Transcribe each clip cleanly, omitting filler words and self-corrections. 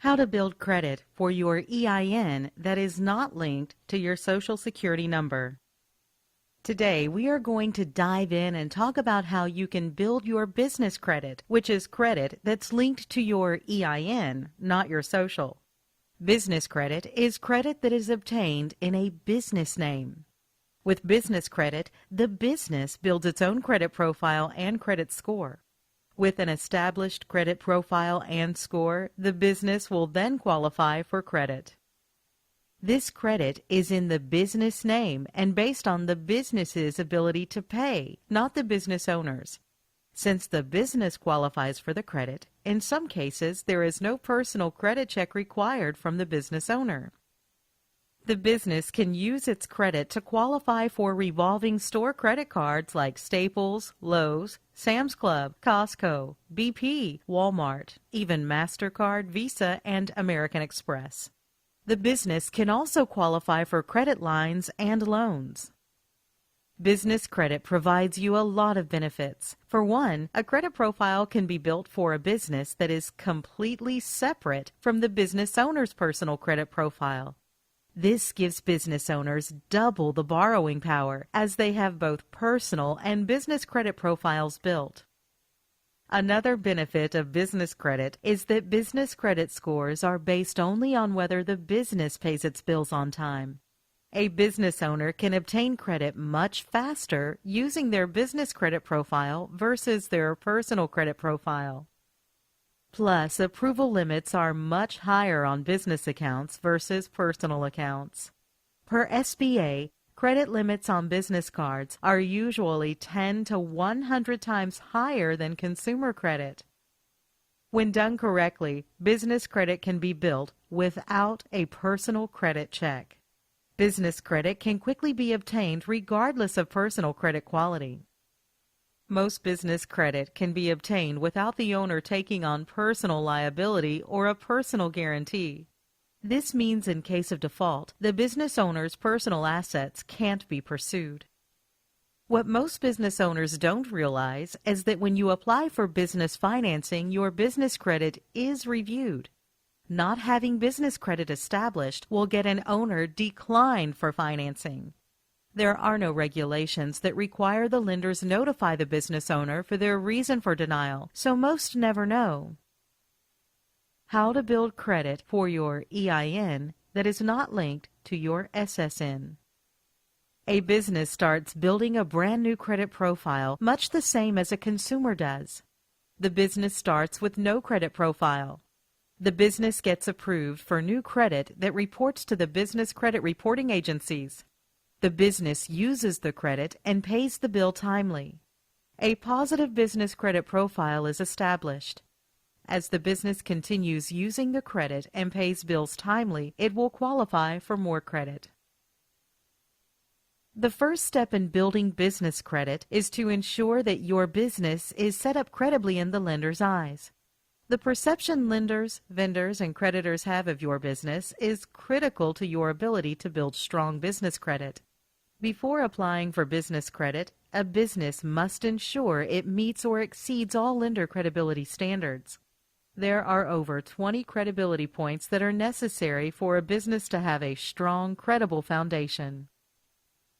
How to build credit for your EIN that is not linked to your Social Security number. Today, we are going to dive in and talk about how you can build your business credit, which is credit that's linked to your EIN, not your social. Business credit is credit that is obtained in a business name. With business credit, the business builds its own credit profile and credit score. With an established credit profile and score, the business will then qualify for credit. This credit is in the business name and based on the business's ability to pay, not the business owner's. Since the business qualifies for the credit, in some cases there is no personal credit check required from the business owner. The business can use its credit to qualify for revolving store credit cards like Staples, Lowe's, Sam's Club, Costco, BP, Walmart, even MasterCard, Visa, and American Express. The business can also qualify for credit lines and loans. Business credit provides you a lot of benefits. For one, a credit profile can be built for a business that is completely separate from the business owner's personal credit profile. This gives business owners double the borrowing power as they have both personal and business credit profiles built. Another benefit of business credit is that business credit scores are based only on whether the business pays its bills on time. A business owner can obtain credit much faster using their business credit profile versus their personal credit profile. Plus, approval limits are much higher on business accounts versus personal accounts. Per SBA, credit limits on business cards are usually 10 to 100 times higher than consumer credit. When done correctly, business credit can be built without a personal credit check. Business credit can quickly be obtained regardless of personal credit quality. Most business credit can be obtained without the owner taking on personal liability or a personal guarantee. This means in case of default, the business owner's personal assets can't be pursued. What most business owners don't realize is that when you apply for business financing, your business credit is reviewed. Not having business credit established will get an owner declined for financing. There are no regulations that require the lenders notify the business owner for their reason for denial, so most never know. How to build credit for your EIN that is not linked to your SSN. A business starts building a brand new credit profile much the same as a consumer does. The business starts with no credit profile. The business gets approved for new credit that reports to the business credit reporting agencies. The business uses the credit and pays the bill timely. A positive business credit profile is established. As the business continues using the credit and pays bills timely, it will qualify for more credit. The first step in building business credit is to ensure that your business is set up credibly in the lender's eyes. The perception lenders, vendors, and creditors have of your business is critical to your ability to build strong business credit. Before applying for business credit, a business must ensure it meets or exceeds all lender credibility standards. There are over 20 credibility points that are necessary for a business to have a strong, credible foundation.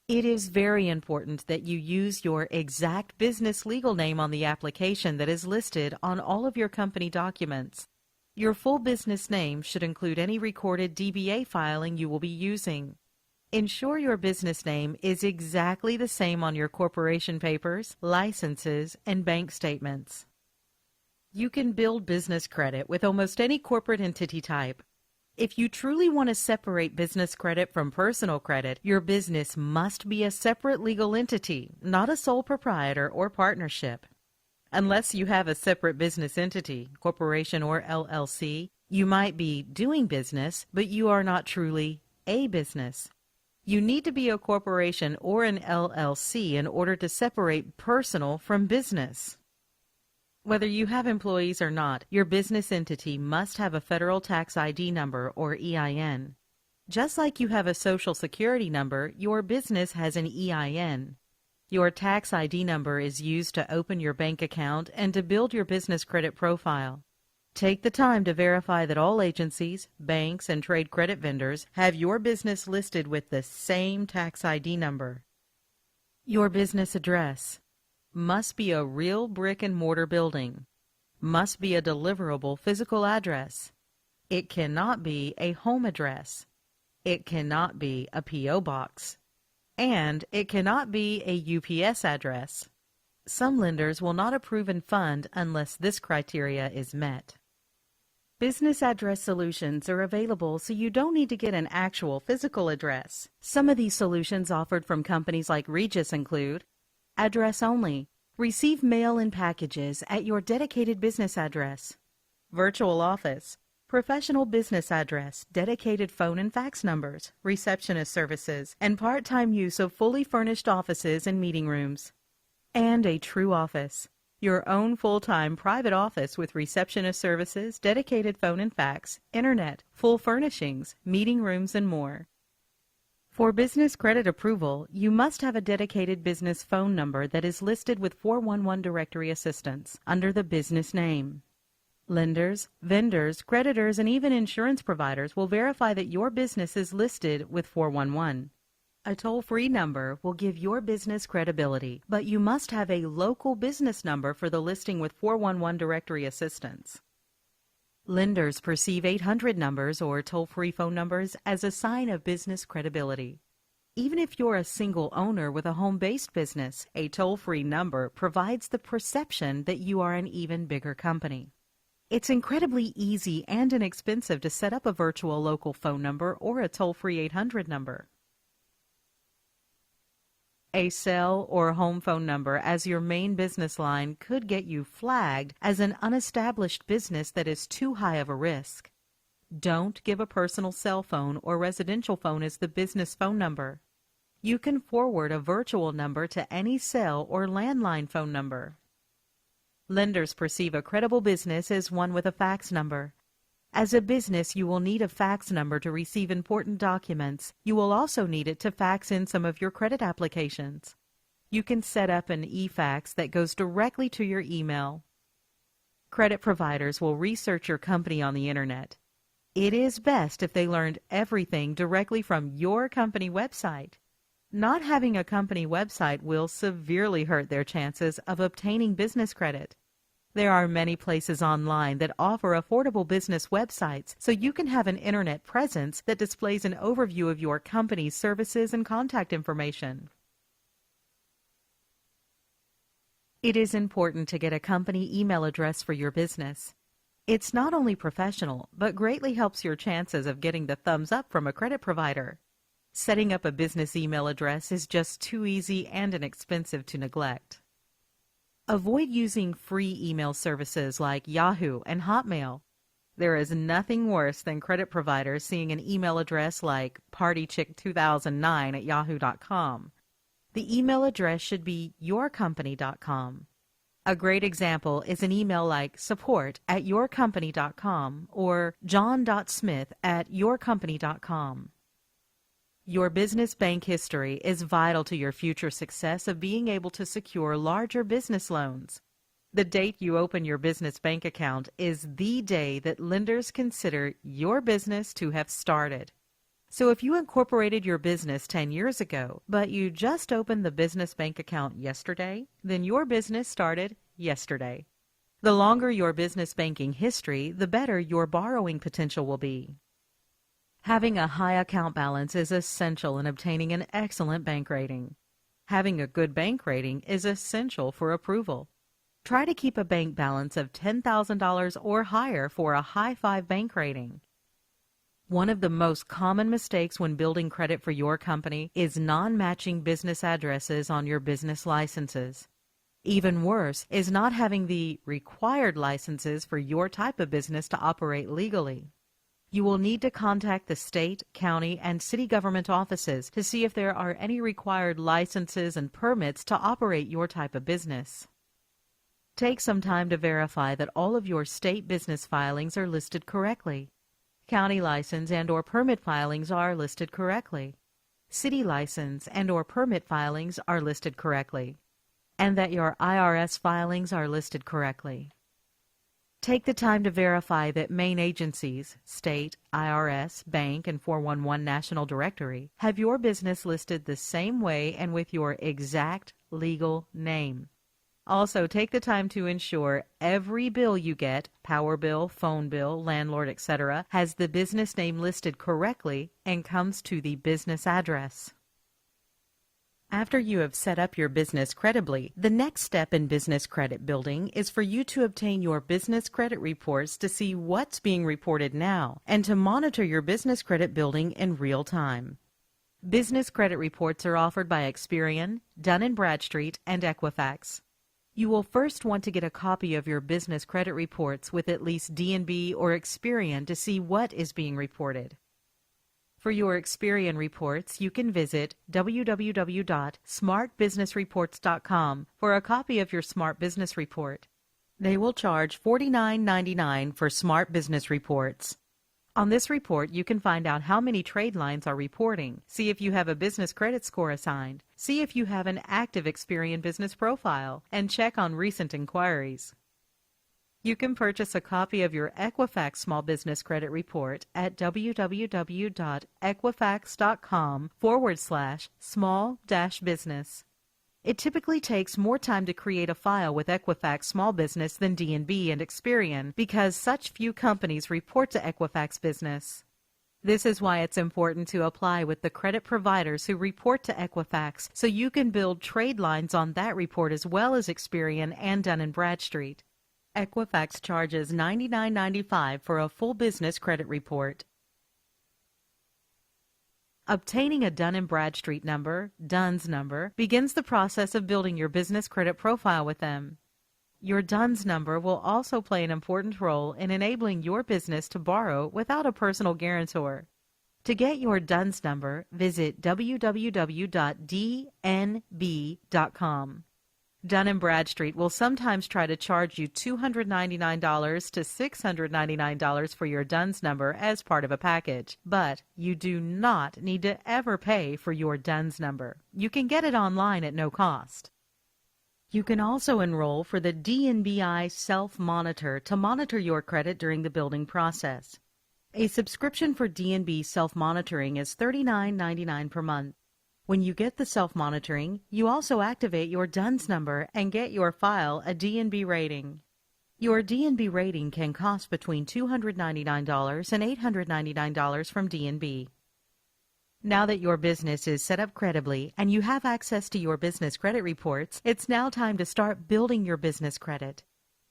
It is very important that you use your exact business legal name on the application that is listed on all of your company documents. Your full business name should include any recorded DBA filing you will be using. Ensure your business name is exactly the same on your corporation papers, licenses, and bank statements. You can build business credit with almost any corporate entity type. If you truly want to separate business credit from personal credit, your business must be a separate legal entity, not a sole proprietor or partnership. Unless you have a separate business entity, corporation or LLC, you might be doing business, but you are not truly a business. You need to be a corporation or an LLC in order to separate personal from business. Whether you have employees or not, your business entity must have a federal tax ID number or EIN. Just like you have a Social Security number, your business has an EIN. Your tax ID number is used to open your bank account and to build your business credit profile. Take the time to verify that all agencies, banks, and trade credit vendors have your business listed with the same tax ID number. Your business address must be a real brick and mortar building, must be a deliverable physical address. It cannot be a home address. It cannot be a P.O. box. And it cannot be a UPS address. Some lenders will not approve and fund unless this criteria is met. Business address solutions are available so you don't need to get an actual physical address. Some of these solutions offered from companies like Regis include address only. Receive mail and packages at your dedicated business address. Virtual office. Professional business address, dedicated phone and fax numbers, receptionist services, and part-time use of fully furnished offices and meeting rooms. And a true office. Your own full-time private office with receptionist services, dedicated phone and fax, internet, full furnishings, meeting rooms, and more. For business credit approval, you must have a dedicated business phone number that is listed with 411 directory assistance under the business name. Lenders, vendors, creditors, and even insurance providers will verify that your business is listed with 411. A toll-free number will give your business credibility, but you must have a local business number for the listing with 411 directory assistance. Lenders perceive 800 numbers or toll-free phone numbers as a sign of business credibility. Even if you're a single owner with a home-based business, a toll-free number provides the perception that you are an even bigger company. It's incredibly easy and inexpensive to set up a virtual local phone number or a toll-free 800 number. A cell or home phone number as your main business line could get you flagged as an unestablished business that is too high of a risk. Don't give a personal cell phone or residential phone as the business phone number. You can forward a virtual number to any cell or landline phone number. Lenders perceive a credible business as one with a fax number. As a business, you will need a fax number to receive important documents. You will also need it to fax in some of your credit applications. You can set up an e-fax that goes directly to your email. Credit providers will research your company on the internet. It is best if they learned everything directly from your company website. Not having a company website will severely hurt their chances of obtaining business credit. There are many places online that offer affordable business websites, so you can have an internet presence that displays an overview of your company's services and contact information. It is important to get a company email address for your business. It's not only professional, but greatly helps your chances of getting the thumbs up from a credit provider. Setting up a business email address is just too easy and inexpensive to neglect. Avoid using free email services like Yahoo and Hotmail. There is nothing worse than credit providers seeing an email address like partychick2009@yahoo.com. The email address should be yourcompany.com. A great example is an email like support@yourcompany.com or john.smith@yourcompany.com. Your business bank history is vital to your future success of being able to secure larger business loans. The date you open your business bank account is the day that lenders consider your business to have started. So if you incorporated your business 10 years ago, but you just opened the business bank account yesterday, then your business started yesterday. The longer your business banking history, the better your borrowing potential will be. Having a high account balance is essential in obtaining an excellent bank rating. Having a good bank rating is essential for approval. Try to keep a bank balance of $10,000 or higher for a high 5 bank rating. One of the most common mistakes when building credit for your company is non-matching business addresses on your business licenses. Even worse is not having the required licenses for your type of business to operate legally. You will need to contact the state, county, and city government offices to see if there are any required licenses and permits to operate your type of business. Take some time to verify that all of your state business filings are listed correctly. County license and/or permit filings are listed correctly. City license and/or permit filings are listed correctly. And that your IRS filings are listed correctly. Take the time to verify that main agencies, state, IRS, bank, and 411 National Directory, have your business listed the same way and with your exact legal name. Also, take the time to ensure every bill you get, power bill, phone bill, landlord, etc., has the business name listed correctly and comes to the business address. After you have set up your business credibly, the next step in business credit building is for you to obtain your business credit reports to see what's being reported now and to monitor your business credit building in real time. Business credit reports are offered by Experian, Dun & Bradstreet, and Equifax. You will first want to get a copy of your business credit reports with at least D&B or Experian to see what is being reported. For your Experian reports, you can visit www.smartbusinessreports.com for a copy of your Smart Business Report. They will charge $49.99 for Smart Business Reports. On this report, you can find out how many trade lines are reporting, see if you have a business credit score assigned, see if you have an active Experian business profile, and check on recent inquiries. You can purchase a copy of your Equifax Small Business Credit Report at www.equifax.com/small-business. It typically takes more time to create a file with Equifax Small Business than D&B and Experian because such few companies report to Equifax Business. This is why it's important to apply with the credit providers who report to Equifax so you can build trade lines on that report as well as Experian and Dun & Bradstreet. Equifax charges $99.95 for a full business credit report. Obtaining a Dun & Bradstreet number, DUNS number, begins the process of building your business credit profile with them. Your DUNS number will also play an important role in enabling your business to borrow without a personal guarantor. To get your DUNS number, visit www.dnb.com. Dun & Bradstreet will sometimes try to charge you $299 to $699 for your DUNS number as part of a package, but you do not need to ever pay for your DUNS number. You can get it online at no cost. You can also enroll for the DNBI Self-Monitor to monitor your credit during the building process. A subscription for DNB Self-Monitoring is $39.99 per month. When you get the self-monitoring, you also activate your DUNS number and get your file a DNB rating. Your DNB rating can cost between $299 and $899 from DNB. Now that your business is set up credibly and you have access to your business credit reports, it's now time to start building your business credit.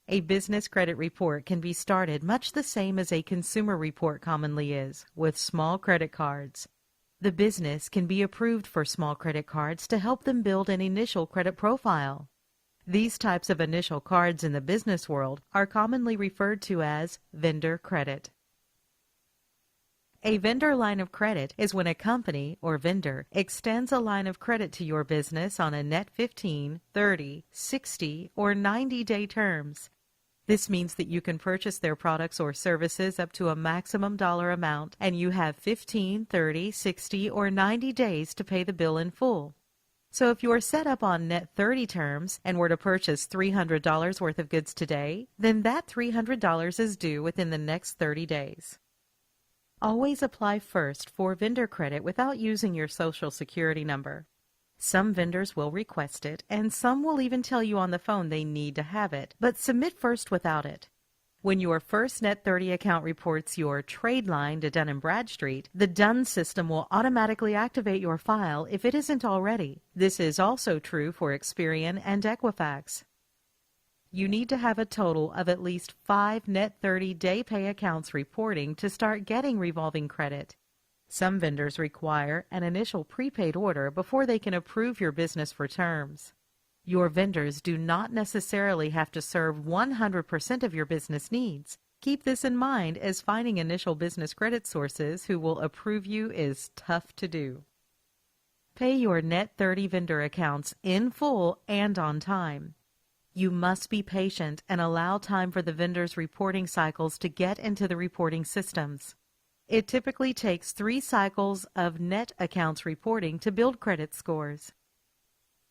A business credit report can be started much the same as a consumer report commonly is, with small credit cards. The business can be approved for small credit cards to help them build an initial credit profile. These types of initial cards in the business world are commonly referred to as vendor credit. A vendor line of credit is when a company or vendor extends a line of credit to your business on a net 15, 30, 60, or 90-day terms. This means that you can purchase their products or services up to a maximum dollar amount, and you have 15, 30, 60, or 90 days to pay the bill in full. So if you are set up on net 30 terms and were to purchase $300 worth of goods today, then that $300 is due within the next 30 days. Always apply first for vendor credit without using your Social Security number. Some vendors will request it, and some will even tell you on the phone they need to have it, but submit first without it. When your first Net 30 account reports your trade line to Dun & Bradstreet, the DUNS system will automatically activate your file if it isn't already. This is also true for Experian and Equifax. You need to have a total of at least 5 Net 30 day pay accounts reporting to start getting revolving credit. Some vendors require an initial prepaid order before they can approve your business for terms. Your vendors do not necessarily have to serve 100% of your business needs. Keep this in mind, as finding initial business credit sources who will approve you is tough to do. Pay your Net 30 vendor accounts in full and on time. You must be patient and allow time for the vendors' reporting cycles to get into the reporting systems. It typically takes 3 cycles of net accounts reporting to build credit scores.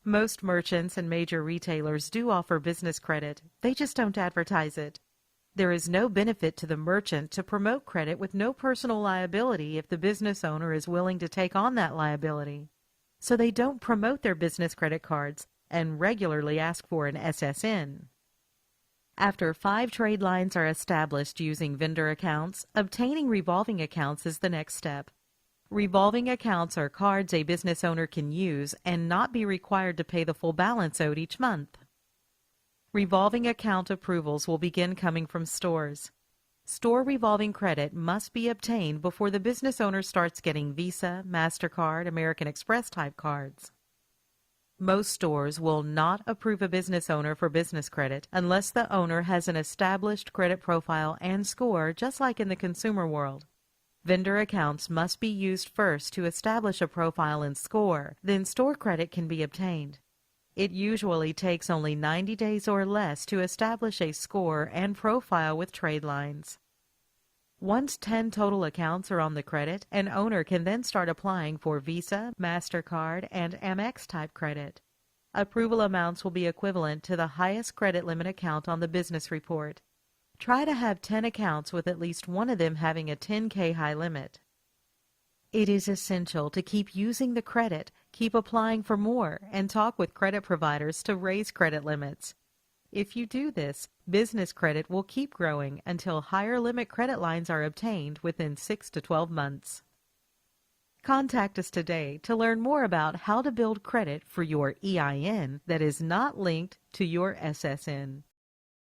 Most merchants and major retailers do offer business credit. They just don't advertise it. There is no benefit to the merchant to promote credit with no personal liability if the business owner is willing to take on that liability. So they don't promote their business credit cards and regularly ask for an SSN. After 5 trade lines are established using vendor accounts, obtaining revolving accounts is the next step. Revolving accounts are cards a business owner can use and not be required to pay the full balance owed each month. Revolving account approvals will begin coming from stores. Store revolving credit must be obtained before the business owner starts getting Visa, MasterCard, American Express type cards. Most stores will not approve a business owner for business credit unless the owner has an established credit profile and score, just like in the consumer world. Vendor accounts must be used first to establish a profile and score, then store credit can be obtained. It usually takes only 90 days or less to establish a score and profile with trade lines. Once 10 total accounts are on the credit, an owner can then start applying for Visa, MasterCard, and Amex type credit. Approval amounts will be equivalent to the highest credit limit account on the business report. Try to have 10 accounts with at least one of them having a 10K high limit. It is essential to keep using the credit, keep applying for more, and talk with credit providers to raise credit limits. If you do this, business credit will keep growing until higher limit credit lines are obtained within 6 to 12 months. Contact us today to learn more about how to build credit for your EIN that is not linked to your SSN.